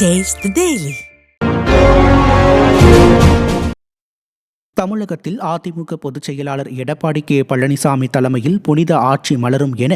Taste the Daily. தமிழகத்தில் அதிமுக பொதுச் செயலாளர் எடப்பாடி கே பழனிசாமி தலைமையில் புனித ஆட்சி மலரும் என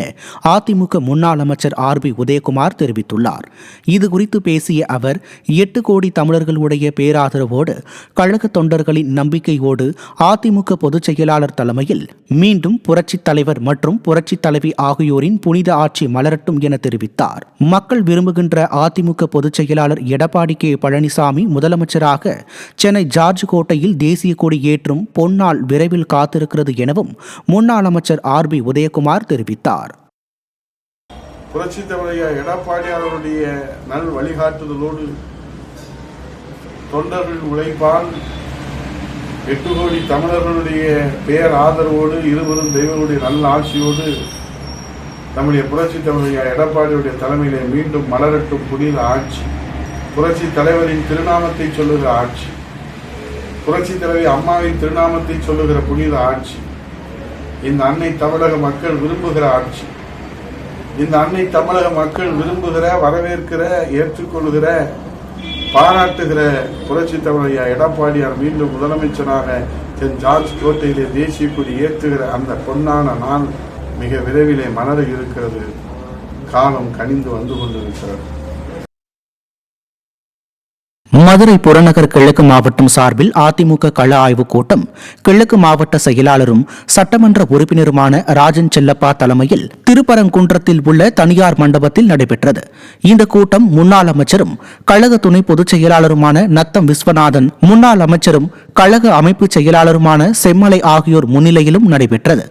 அதிமுக முன்னாள் அமைச்சர் ஆர்.பி. உதயகுமார் தெரிவித்துள்ளார். இதுகுறித்து பேசிய அவர் 8 கோடி தமிழர்களுடைய பேராதரவோடு கழக தொண்டர்களின் நம்பிக்கையோடு அதிமுக பொதுச் செயலாளர் தலைமையில் மீண்டும் புரட்சித் தலைவர் மற்றும் புரட்சித் தலைவி ஆகியோரின் புனித ஆட்சி மலரட்டும் என தெரிவித்தார். மக்கள் விரும்புகின்ற அதிமுக பொதுச் செயலாளர் எடப்பாடி கே பழனிசாமி முதலமைச்சராக சென்னை ஜார்ஜ் கோட்டையில் தேசிய கொடி ஏற்றும் பொன்னாள் விரைவில் காத்திருக்கிறது எனவும் முன்னாள் அமைச்சர் ஆர்.பி. உதயகுமார் தெரிவித்தார். புரட்சித் தலைவர் எடப்பாடி அவருடைய நல் வழிகாட்டுதலோடு தொண்டர்கள் உழைப்பால் 8 கோடி தமிழர்களுடைய பேர் ஆதரவோடு இருவரும் தெய்வங்களுடைய நல்ல ஆட்சியோடு நம்முடைய புரட்சித் தலைவர் எடப்பாடியுடைய தலைமையிலே மீண்டும் மலரட்டும் புனித ஆட்சி, புரட்சி தலைவரின் திருநாமத்தை சொல்லுகிற ஆட்சி, புரட்சி தலைவி அம்மாவின் திருநாமத்தை சொல்லுகிற புனித ஆட்சி, இந்த அன்னை தமிழக மக்கள் விரும்புகிற ஆட்சி, இந்த அன்னை தமிழக மக்கள் விரும்புகிற, வரவேற்கிற, ஏற்றுக்கொள்கிற, பாராட்டுகிற புரட்சி தலைவர் எடப்பாடியார் மீண்டும் முதலமைச்சராக சென்ட் ஜார்ஜ் கோட்டையிலே தேசிய கொடி ஏற்றுகிற அந்த பொன்னான நாள் மிக விரைவிலே மலர இருக்கிறது. காலம் கனிந்து வந்து கொண்டிருக்கிறது. மதுரை புறநகர் கிழக்கு மாவட்டம் சார்பில் அதிமுக கள ஆய்வுக் கூட்டம் கிழக்கு மாவட்ட செயலாளரும் சட்டமன்ற உறுப்பினருமான ராஜன் செல்லப்பா தலைமையில் திருப்பரங்குன்றத்தில் உள்ள தனியார் மண்டபத்தில் நடைபெற்றது. இந்த கூட்டம் முன்னாள் அமைச்சரும் கழக துணை பொதுச் செயலாளருமான நத்தம் விஸ்வநாதன், முன்னாள் அமைச்சரும் கழக அமைப்பு செயலாளருமான செம்மலை ஆகியோர் முன்னிலையிலும் நடைபெற்றது.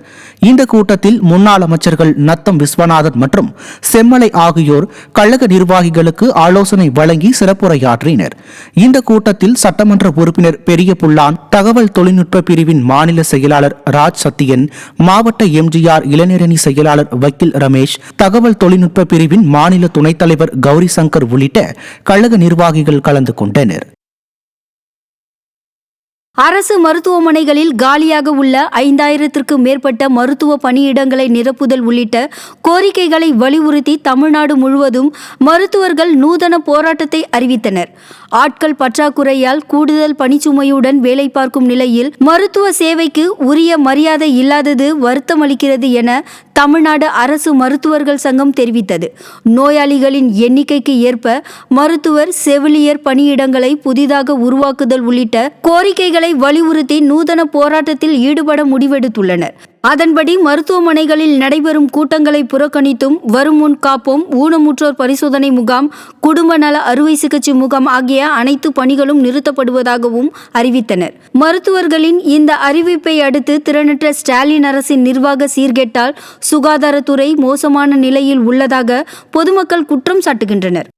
இந்த கூட்டத்தில் முன்னாள் அமைச்சர்கள் நத்தம் விஸ்வநாதன் மற்றும் செம்மலை ஆகியோர் கழக நிர்வாகிகளுக்கு ஆலோசனை வழங்கி சிறப்புரையாற்றினர். இந்த கூட்டத்தில் சட்டமன்ற உறுப்பினர் பெரிய புல்லான், தகவல் தொழில்நுட்ப பிரிவின் மாநில செயலாளர் ராஜ் சத்தியன், மாவட்ட எம்ஜிஆர் இளைஞரணி செயலாளர் வக்கீல் ரமேஷ், தகவல் தொழில்நுட்ப பிரிவின் மாநில துணைத் தலைவர் கௌரி சங்கர் உள்ளிட்ட கழக நிர்வாகிகள் கலந்து கொண்டனர். அரசு மருத்துவமனைகளில் காலியாக உள்ள 5000த்திற்கும் மேற்பட்ட மருத்துவ பணியிடங்களை நிரப்புதல் உள்ளிட்ட கோரிக்கைகளை வலியுறுத்தி தமிழ்நாடு முழுவதும் மருத்துவர்கள் நூதன போராட்டத்தை அறிவித்தனர். ஆட்கள் பற்றாக்குறையால் கூடுதல் பணிச்சுமையுடன் வேலை பார்க்கும் நிலையில் மருத்துவ சேவைக்கு உரிய மரியாதை இல்லாதது வருத்தமளிக்கிறது என தமிழ்நாடு அரசு மருத்துவர்கள் சங்கம் தெரிவித்தது. நோயாளிகளின் எண்ணிக்கைக்கு ஏற்ப மருத்துவர், செவிலியர் பணியிடங்களை புதிதாக உருவாக்குதல் உள்ளிட்ட கோரிக்கைகளை வலியுறுத்தி நூதன போராட்டத்தில் ஈடுபட முடிவெடுத்துள்ளனர். அதன்படி மருத்துவமனைகளில் நடைபெறும் கூட்டங்களை புறக்கணித்தும் வரும் முன் காப்போம், ஊனமுற்றோர் பரிசோதனை முகாம், குடும்ப நல அறுவை சிகிச்சை முகாம் ஆகிய அனைத்து பணிகளும் நிறுத்தப்படுவதாகவும் அறிவித்தனர். மருத்துவர்களின் இந்த அறிவிப்பை அடுத்து திறனற்ற ஸ்டாலின் அரசின் நிர்வாக சீர்கேட்டால் சுகாதாரத்துறை மோசமான நிலையில் உள்ளதாக பொதுமக்கள் குற்றம் சாட்டுகின்றனர்.